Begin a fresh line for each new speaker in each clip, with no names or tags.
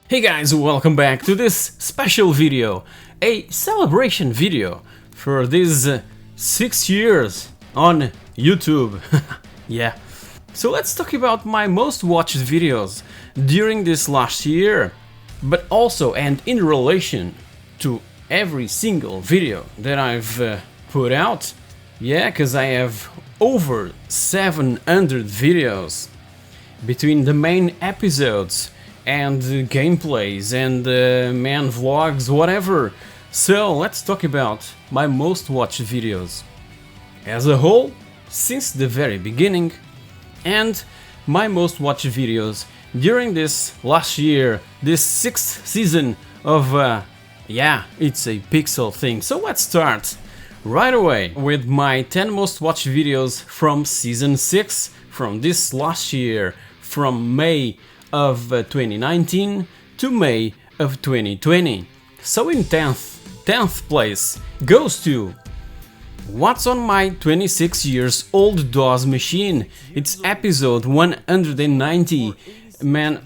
Hey guys, welcome back to this special video, a celebration video for these 6 years on YouTube. Yeah. So let's talk about my most watched videos during this last year, but also and in relation to every single video that I've put out. Yeah, because I have over 700 videos between the main episodes and gameplays and man vlogs, whatever. So let's talk about my most watched videos as a whole since the very beginning, and my most watched videos during this last year, this 6th season of yeah, it's a pixel thing. So let's start right away with my 10 most watched videos from season 6 from this last year, from May of 2019 to May of 2020. So in 10th place goes to What's on my 26 years old DOS machine. It's episode 190. Man,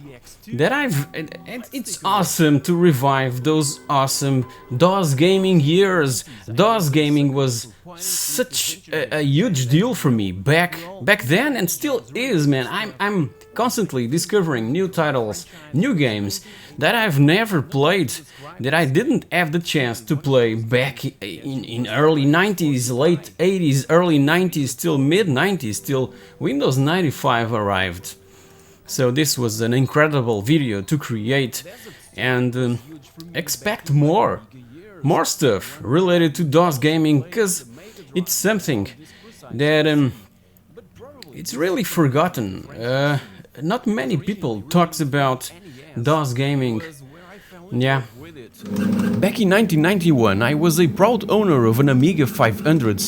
it's awesome to revive those awesome DOS gaming years. DOS gaming was such a huge deal for me back then, and still is, man. I'm constantly discovering new titles, new games that I've never played, that I didn't have the chance to play back in early 90s, late 80s, early 90s, till mid 90s, till Windows 95 arrived. So this was an incredible video to create, and expect more stuff related to DOS gaming, because it's something that it's really forgotten. Not many people talks about DOS gaming. Yeah. Back in 1991 I was a proud owner of an Amiga 500,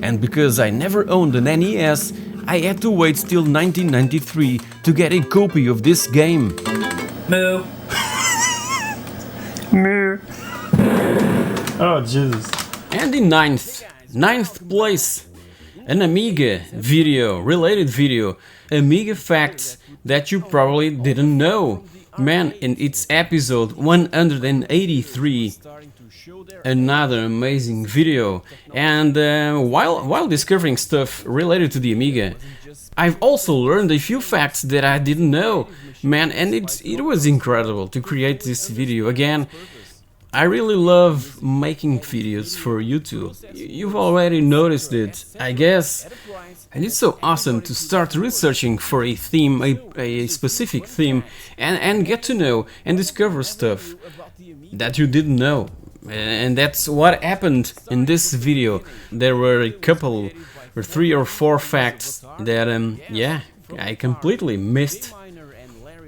and because I never owned an NES, I had to wait till 1993 to get a copy of this game.
Moo. Moo. Oh, Jesus.
And in ninth place, an Amiga video, related video, Amiga facts that you probably didn't know. Man, in its episode 183, another amazing video. And while discovering stuff related to the Amiga, I've also learned a few facts that I didn't know. Man, and it was incredible to create this video again. I really love making videos for YouTube. You've already noticed it, I guess. And it's so awesome to start researching for a theme, a specific theme, and get to know and discover stuff that you didn't know. And that's what happened in this video. There were a couple, or 3 or 4 facts that, yeah, I completely missed.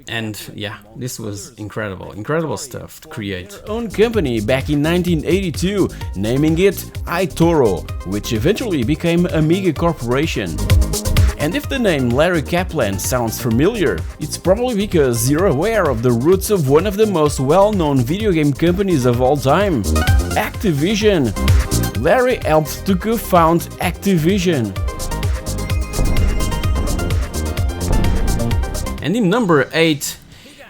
And yeah, this was incredible stuff to create. Own company back in 1982, naming it iToro, which eventually became Amiga Corporation. And if the name Larry Kaplan sounds familiar, it's probably because you're aware of the roots of one of the most well-known video game companies of all time, Activision. Larry helped to co-found Activision. And in number 8,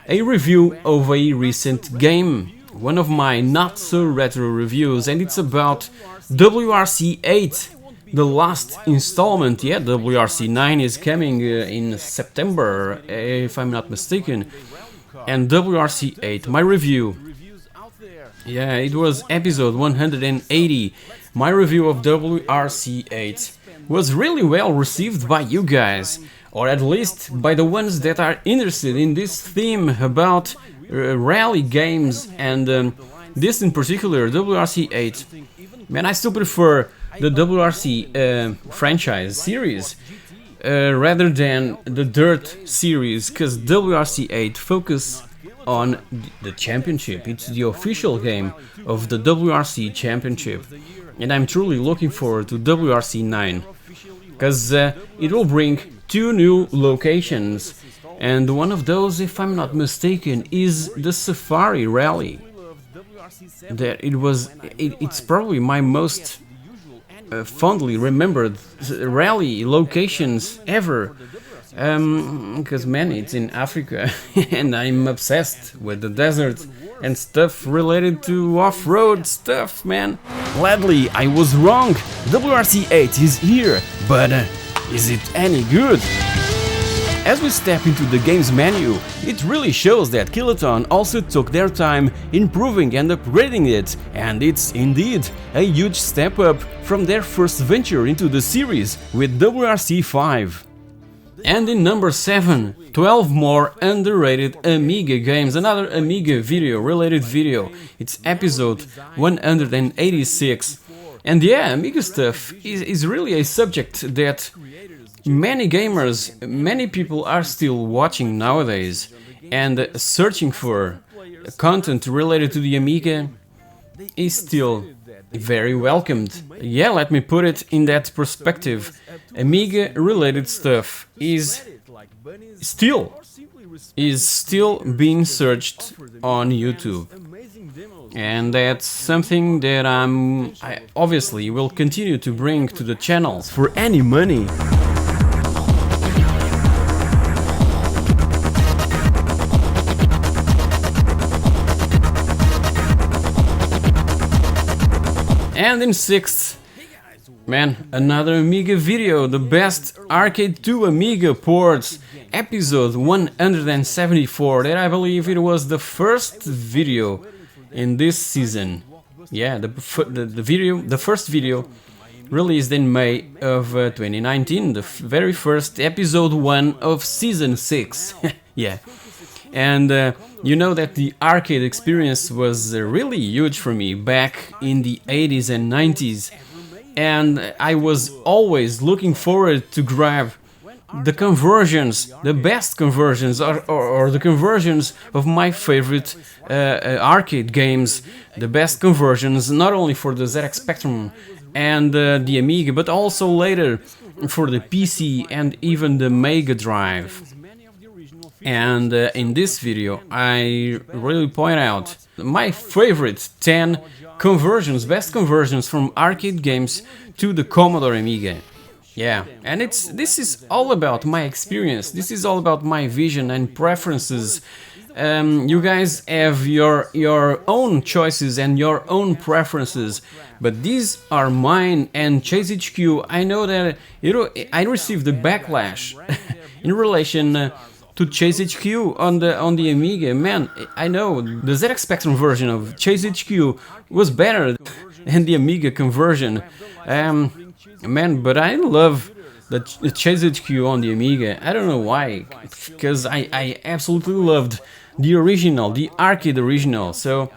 a review of a recent game, one of my not so retro reviews, and it's about WRC8, the last installment. Yeah, WRC9 is coming in September, if I'm not mistaken, and WRC8, my review. Yeah, it was episode 180. My review of WRC8 was really well received by you guys, or at least by the ones that are interested in this theme about rally games, and this in particular, WRC8. Man, I still prefer the WRC franchise series rather than the Dirt series, because WRC8 focus on the championship. It's the official game of the WRC championship, and I'm truly looking forward to WRC9, because it will bring 2 new locations, and one of those, if I'm not mistaken, is the Safari Rally. It's probably my most fondly remembered rally locations ever. Because man, it's in Africa and I'm obsessed with the desert and stuff related to off-road stuff, man. Gladly, I was wrong. WRC8 is here, but is it any good? As we step into the game's menu, it really shows that Kiloton also took their time improving and upgrading it, and it's indeed a huge step up from their first venture into the series with WRC5. And in number 7, 12 more underrated Amiga games, another Amiga video, related video, it's episode 186. And yeah, Amiga stuff is really a subject that many gamers, many people are still watching nowadays and searching for content related to the Amiga is still very welcomed. Yeah, let me put it in that perspective. Amiga related stuff is still being searched on YouTube. And that's something that I obviously will continue to bring to the channel for any money. And in 6th, man, another Amiga video, the best Arcade 2 Amiga ports, episode 174, that I believe it was the first video in this season. Yeah, the first video released in May of 2019, the very first episode 1 of season 6. Yeah. And you know that the arcade experience was really huge for me back in the 80s and 90s, and I was always looking forward to grab the conversions, the best conversions, or the conversions of my favorite arcade games, the best conversions, not only for the ZX Spectrum and the Amiga, but also later for the PC and even the Mega Drive. And in this video I really point out my favorite 10 conversions, best conversions from arcade games to the Commodore Amiga. Yeah, and this is all about my experience, this is all about my vision and preferences. You guys have your own choices and your own preferences, but these are mine. And Chase HQ, I know that I received the backlash in relation to Chase HQ on the Amiga. Man, I know the ZX Spectrum version of Chase HQ was better than the Amiga conversion. Man, but I love the Chase HQ on the Amiga. I don't know why, because I absolutely loved the original, the arcade original. So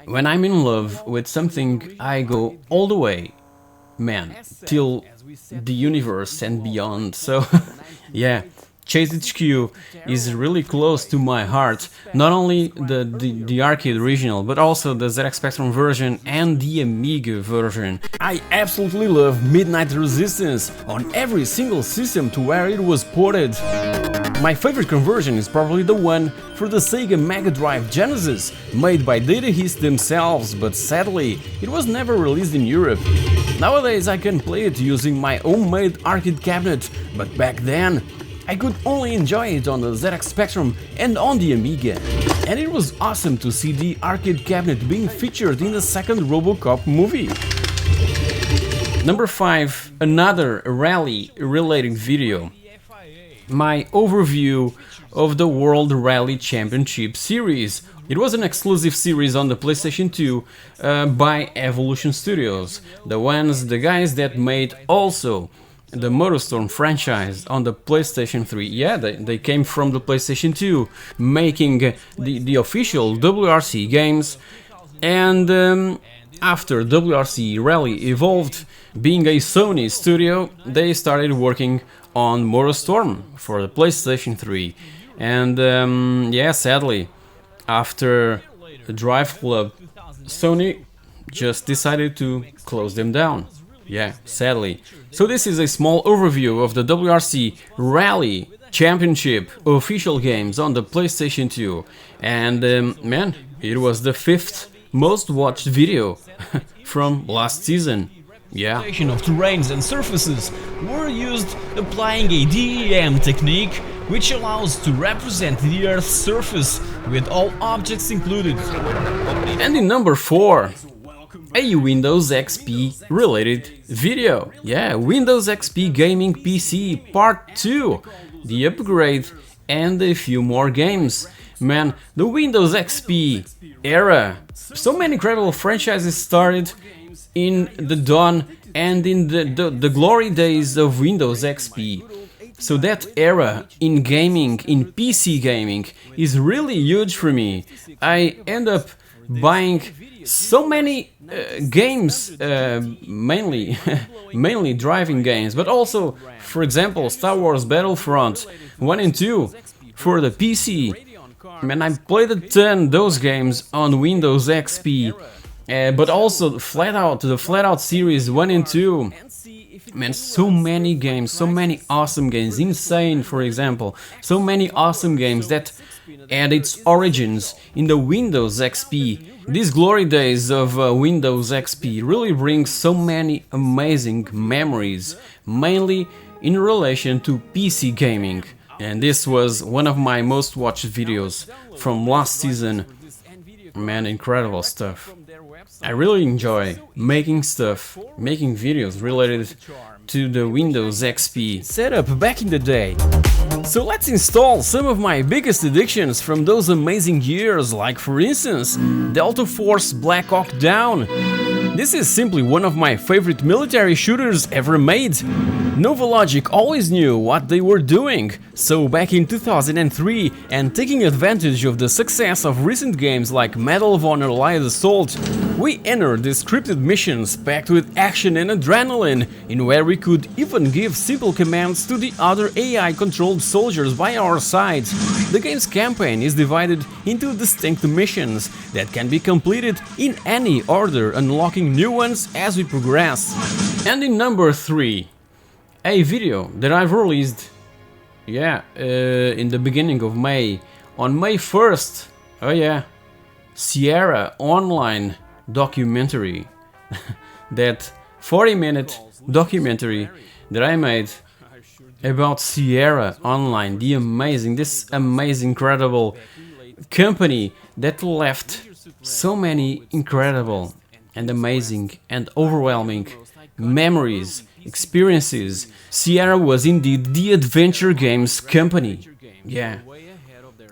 when I'm in love with something, I go all the way, man, till the universe and beyond. So yeah, Chase HQ is really close to my heart, not only the arcade original, but also the ZX Spectrum version and the Amiga version. I absolutely love Midnight Resistance on every single system to where it was ported. My favorite conversion is probably the one for the Sega Mega Drive Genesis, made by Data East themselves, but sadly, it was never released in Europe. Nowadays I can play it using my homemade arcade cabinet, but back then I could only enjoy it on the ZX Spectrum and on the Amiga. And it was awesome to see the arcade cabinet being featured in the second RoboCop movie. Number 5, another rally-related video. My overview of the World Rally Championship series. It was an exclusive series on the PlayStation 2 by Evolution Studios, the guys that made also the MotorStorm franchise on the PlayStation 3. Yeah, they came from the PlayStation 2, making the official WRC games. And after WRC Rally evolved, being a Sony studio, they started working on MotorStorm for the PlayStation 3. And yeah, sadly, after Drive Club, Sony just decided to close them down. Yeah, sadly. So this is a small overview of the WRC Rally Championship official games on the PlayStation 2. And man, it was the 5th most watched video from last season. Yeah.
Of terrains and surfaces were used applying a DEM technique which allows to represent the Earth's surface with all objects included.
And in number 4, a Windows XP related video. Yeah, Windows XP Gaming PC Part 2, the upgrade and a few more games. Man, the Windows XP era, so many incredible franchises started in the dawn and in the glory days of Windows XP. So that era in gaming, in PC gaming, is really huge for me. I end up buying so many games, mainly mainly driving games, but also, for example, Star Wars Battlefront 1 and 2 for the PC. Man, I played a ton those games on Windows XP, but also the Flatout series 1 and 2. Man, so many games, so many awesome games. Insane, for example, so many awesome games that had its origins in the Windows XP. These glory days of Windows XP really bring so many amazing memories, mainly in relation to PC gaming. And this was one of my most watched videos from last season. Man, incredible stuff. I really enjoy making stuff, making videos related to the Windows XP setup back in the day. So let's install some of my biggest addictions from those amazing years, like for instance, Delta Force Black Hawk Down. This is simply one of my favorite military shooters ever made. Nova Logic always knew what they were doing, so back in 2003, and taking advantage of the success of recent games like Medal of Honor Light Assault, we entered the scripted missions packed with action and adrenaline, in where we could even give simple commands to the other AI-controlled soldiers by our side. The game's campaign is divided into distinct missions that can be completed in any order, unlocking new ones as we progress. And in number 3, a video that I've released, in the beginning of May, on May 1st, oh yeah, Sierra Online documentary, that 40-minute documentary that I made about Sierra Online, this amazing, incredible company that left so many incredible and amazing and overwhelming memories, experiences. Sierra was indeed the adventure games company. Yeah.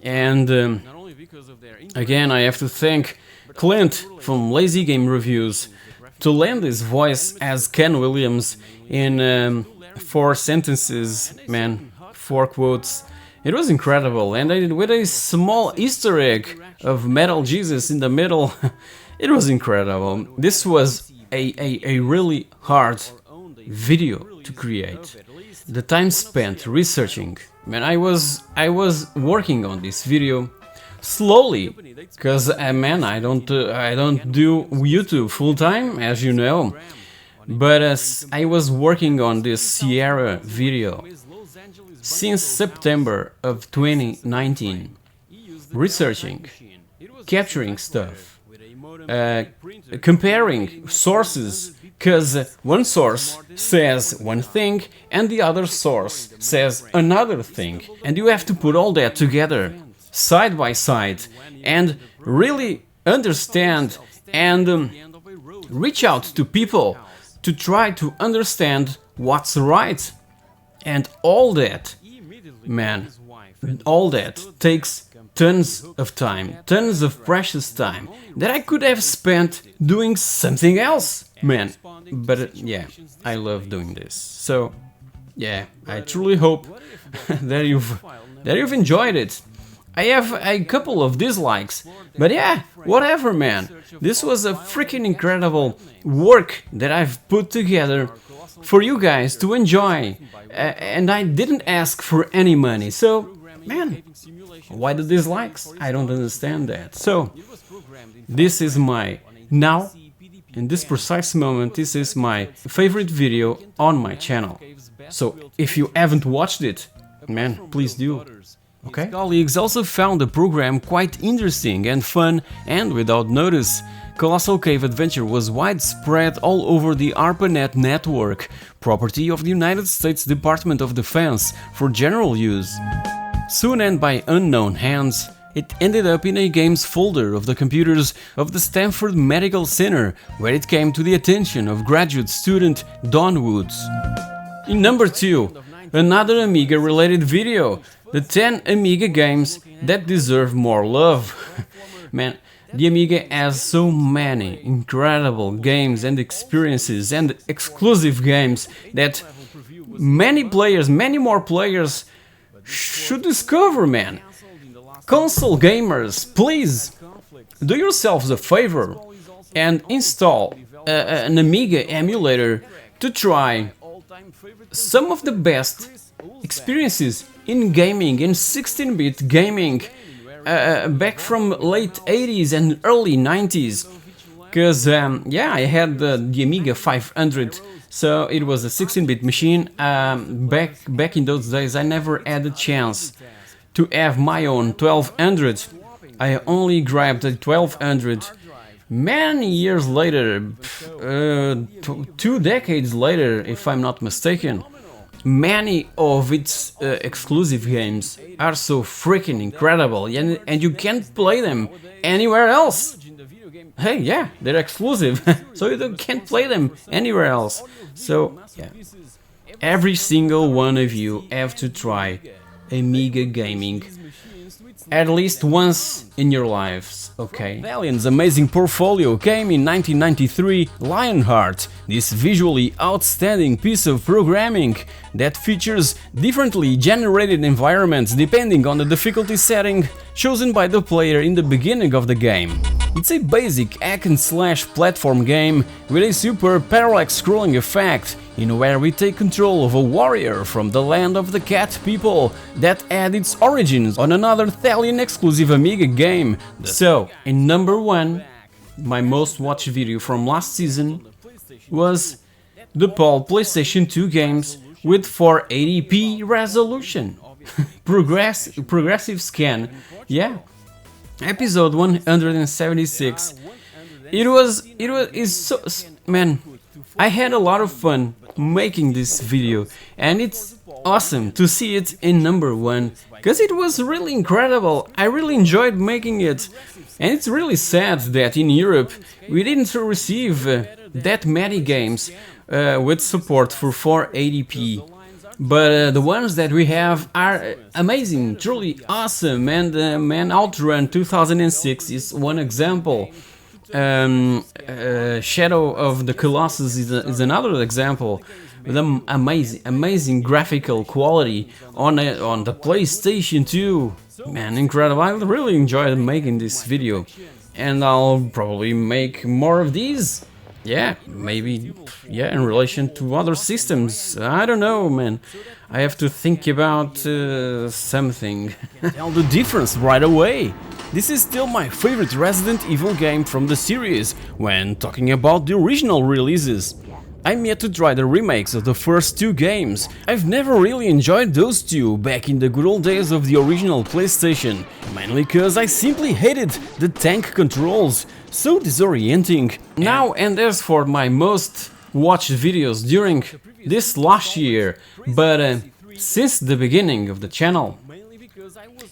And again, I have to thank Clint from Lazy Game Reviews to lend his voice as Ken Williams in 4 sentences, man, 4 quotes. It was incredible, and with a small Easter egg of Metal Jesus in the middle, it was incredible. This was a really hard video to create. The time spent researching, man, I was working on this video slowly, because man, I don't do YouTube full time, as you know, but I was working on this Sierra video since September of 2019, researching, capturing stuff, comparing sources, because one source says one thing and the other source says another thing, and you have to put all that together side by side and really understand and reach out to people to try to understand what's right. And all that, man, all that takes tons of time, tons of precious time that I could have spent doing something else, man. But yeah, I love doing this. So yeah, I truly hope that you've enjoyed it. I have a couple of dislikes, but yeah, whatever, man. This was a freaking incredible work that I've put together for you guys to enjoy, and I didn't ask for any money, so man, why the dislikes? I don't understand that. So this is now, in this precise moment, this is my favorite video on my channel. So if you haven't watched it, man, please do. Okay. Colleagues also found the program quite interesting and fun, and without notice, Colossal Cave Adventure was widespread all over the ARPANET network, property of the United States Department of Defense, for general use. Soon and by unknown hands, it ended up in a games folder of the computers of the Stanford Medical Center, where it came to the attention of graduate student Don Woods. In number 2, another Amiga-related video, the 10 Amiga games that deserve more love. Man, the Amiga has so many incredible games and experiences and exclusive games that many more players should discover, man. Console gamers, please do yourselves a favor and install an Amiga emulator to try some of the best experiences in gaming, in 16-bit gaming, back from late 80s and early 90s. Because, yeah, I had the Amiga 500, so it was a 16-bit machine. Back in those days, I never had a chance to have my own 1200. I only grabbed a 1200 many years later, 2 decades later, if I'm not mistaken. Many of its exclusive games are so freaking incredible, and you can't play them anywhere else. Hey, yeah, they're exclusive, so you can't play them anywhere else. So, yeah, every single one of you have to try Amiga gaming at least once in your lives, okay? Valiant's amazing portfolio came in 1993, Lionheart, this visually outstanding piece of programming that features differently generated environments depending on the difficulty setting chosen by the player in the beginning of the game. It's a basic hack-and-slash platform game with a super parallax scrolling effect, in where we take control of a warrior from the land of the cat people that had its origins on another Thalian exclusive Amiga game. So, in number 1, my most watched video from last season was the Paul PlayStation 2 games with 480p resolution. Progressive scan, yeah. Episode 176. Man, I had a lot of fun making this video, and it's awesome to see it in number 1, because it was really incredible. I really enjoyed making it, and it's really sad that in Europe we didn't receive that many games with support for 480p. But the ones that we have are amazing, truly awesome, and man, Outrun 2006 is one example. Shadow of the Colossus is another example, with amazing graphical quality on the PlayStation 2. Man, incredible! I really enjoyed making this video, and I'll probably make more of these. Yeah, maybe, yeah, in relation to other systems. I don't know, man. I have to think about something. Tell the difference right away. This is still my favorite Resident Evil game from the series, when talking about the original releases. I'm yet to try the remakes of the first 2 games. I've never really enjoyed those 2 back in the good old days of the original PlayStation, mainly cause I simply hated the tank controls, so disorienting. Now, and as for my most watched videos during this last year, but since the beginning of the channel.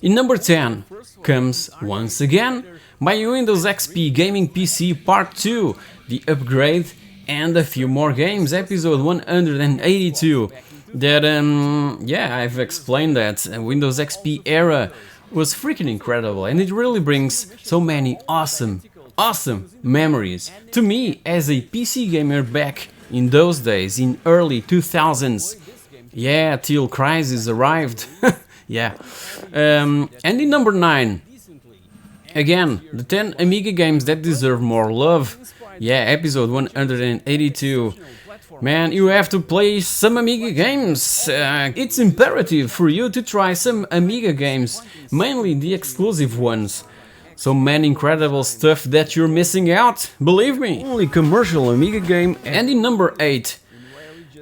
In number 10 comes, once again, my Windows XP Gaming PC Part 2, the upgrade, and a few more games, episode 182. That, yeah, I've explained that Windows XP era was freaking incredible, and it really brings so many awesome memories to me as a PC gamer back in those days, in early 2000s. Yeah, till Crysis arrived. Yeah. And in number 9, again, the 10 Amiga games that deserve more love. Yeah, episode 182. Man, you have to play some Amiga games. It's imperative for you to try some Amiga games, mainly the exclusive ones. So many incredible stuff that you're missing out, believe me. Only commercial Amiga game. And in number 8,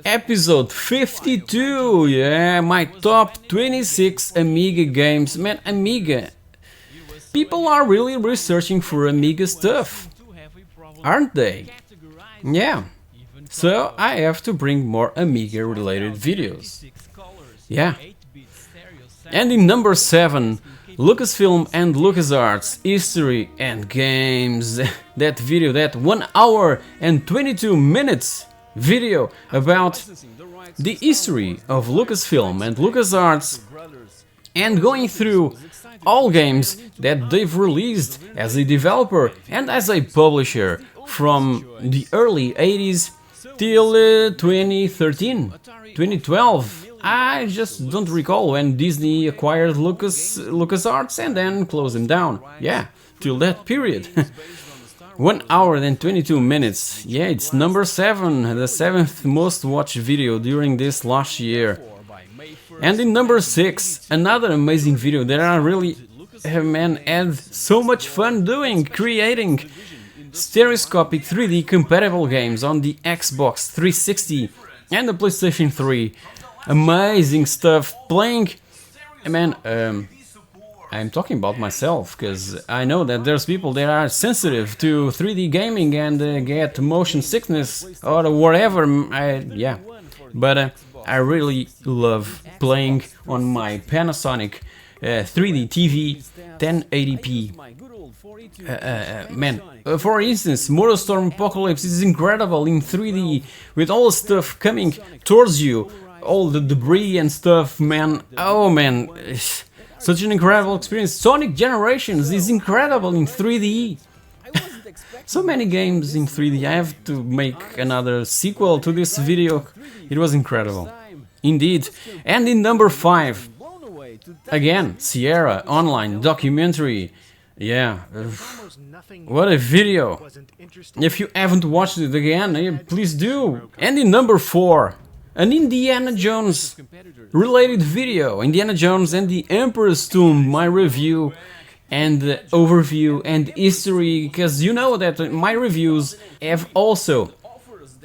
episode 52, yeah, my top 26 Amiga games. Man, Amiga. People are really researching for Amiga stuff. aren't they? Yeah. So I have to bring more Amiga related videos. Yeah. And in number 7, Lucasfilm and LucasArts History and Games. That video, that 1 hour and 22 minutes video about the history of Lucasfilm and LucasArts and going through all games that they've released as a developer and as a publisher from the early 80s till 2013, 2012. I just don't recall when Disney acquired LucasArts and then closed them down. Yeah, till that period. 1 hour and 22 minutes. Yeah, it's number 7, the 7th most watched video during this last year. And in number 6, another amazing video that I really, man, had so much fun doing, creating stereoscopic 3D compatible games on the Xbox 360 and the PlayStation 3. Amazing stuff, playing, man, I'm talking about myself, because I know that there's people that are sensitive to 3D gaming and get motion sickness or whatever, yeah, but I really love playing on my Panasonic 3D TV 1080p. Man, for instance, Motorstorm Apocalypse is incredible in 3D, with all the stuff coming towards you, all the debris and stuff, man, oh man. Such an incredible experience. Sonic Generations is incredible in 3D. So many games in 3D. I have to make another sequel to this video. It was incredible. Indeed. And in number 5, again, Sierra Online documentary. Yeah, what a video. If you haven't watched it again, please do. And in number 4, an Indiana Jones related video, Indiana Jones and the Emperor's Tomb, my review and overview and history, because you know that my reviews have also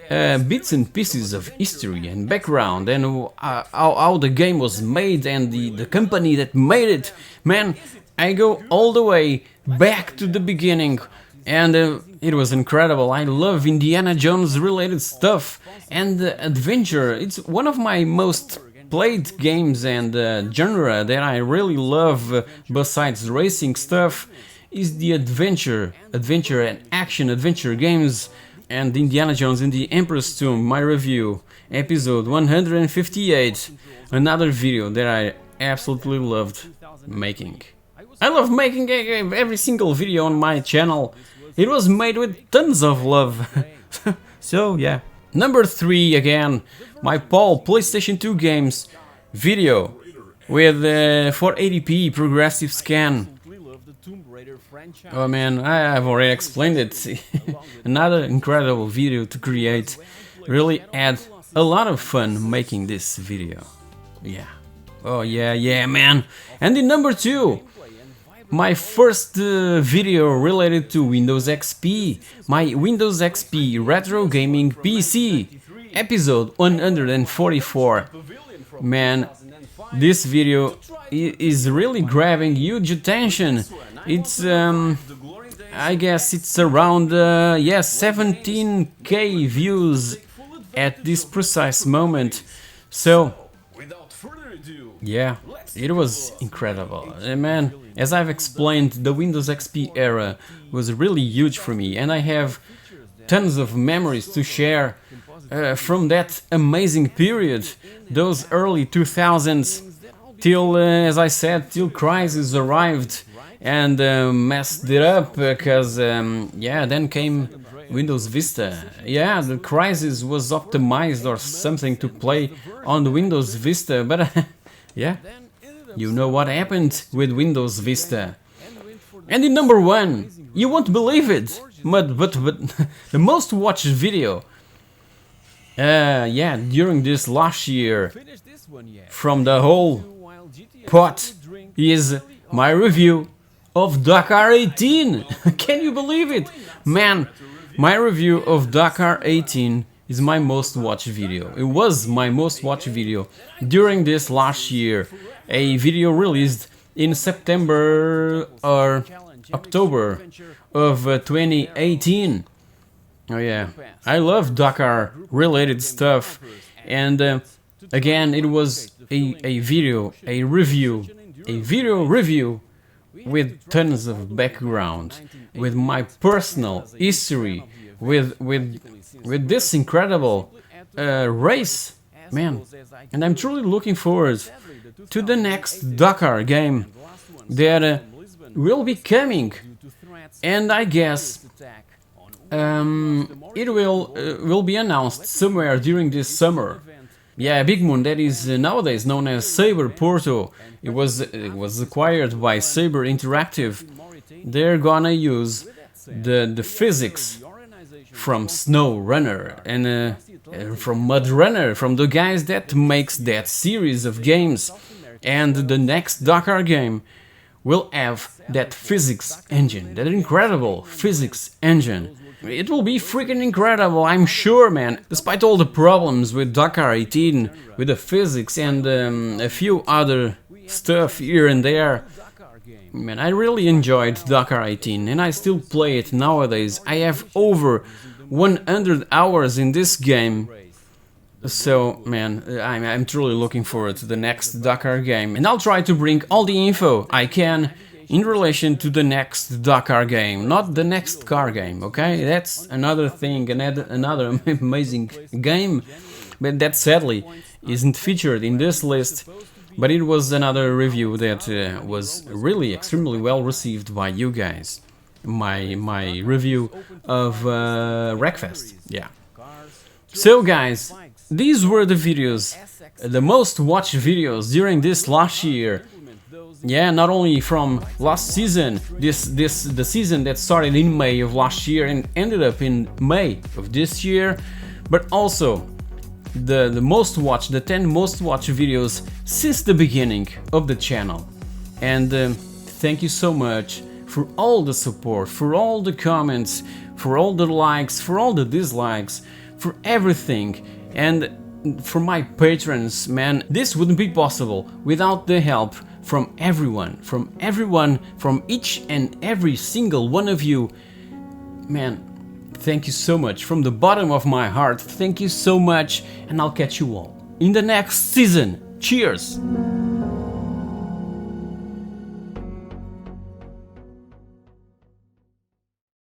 bits and pieces of history and background and how the game was made and the company that made it. Man, I go all the way back to the beginning. And it was incredible. I love Indiana Jones related stuff and adventure. It's one of my most played games, and genre that I really love besides racing stuff is the adventure and action adventure games. And Indiana Jones and the Emperor's Tomb, my review, episode 158, another video that I absolutely loved making. I love making every single video on my channel. It was made with tons of love. So yeah. Number 3 again, my Paul PlayStation 2 games video with 480p progressive scan. Oh man, I've already explained it. Another incredible video to create. Really had a lot of fun making this video. Yeah. Oh yeah man. And in number 2, my first video related to Windows XP, my Windows XP Retrogaming PC, episode 144. Man, this video is really grabbing huge attention. It's, I guess it's around, 17k views at this precise moment. So, yeah, it was incredible. Man, as I've explained, the Windows XP era was really huge for me, and I have tons of memories to share from that amazing period, those early 2000s, till, as I said, till Crysis arrived and messed it up, because, yeah, then came Windows Vista. Yeah, the Crysis was optimized or something to play on the Windows Vista, but yeah, you know what happened with Windows Vista. And in number 1, you won't believe it, but the most watched video, yeah, during this last year, from the whole pot, is my review of Dakar 18. Can you believe it? Man, my review of Dakar 18 is my most watched video. It was my most watched video during this last year. A video released in September or October of 2018. Oh yeah, I love Dakar related stuff, and again it was a video review with tons of background, with my personal history, with this incredible race, man, and I'm truly looking forward to the next Dakar game that will be coming, and I guess it will be announced somewhere during this summer. Yeah, Big Moon, that is nowadays known as Saber Porto. It was acquired by Saber Interactive. They're gonna use the physics from Snow Runner and from Mud Runner, from the guys that makes that series of games. And the next Dakar game will have that physics engine, that incredible physics engine. It will be freaking incredible, I'm sure, man. Despite all the problems with Dakar 18, with the physics and a few other stuff here and there, man, I really enjoyed Dakar 18 and I still play it nowadays. I have over 100 hours in this game. So, man, I'm truly looking forward to the next Dakar game, and I'll try to bring all the info I can in relation to the next Dakar game, not the next car game, okay? That's another thing, another amazing game, but that sadly isn't featured in this list, but it was another review that was really extremely well received by you guys. My review of Wreckfest, yeah. So guys, these were the videos, the most watched videos during this last year. Yeah, not only from last season, the season that started in May of last year and ended up in May of this year, but also the most watched, the 10 most watched videos since the beginning of the channel. And thank you so much for all the support, for all the comments, for all the likes, for all the dislikes, for everything, and for my patrons, man. This wouldn't be possible without the help from everyone, from each and every single one of you. Man, thank you so much from the bottom of my heart. Thank you so much, and I'll catch you all in the next season. Cheers!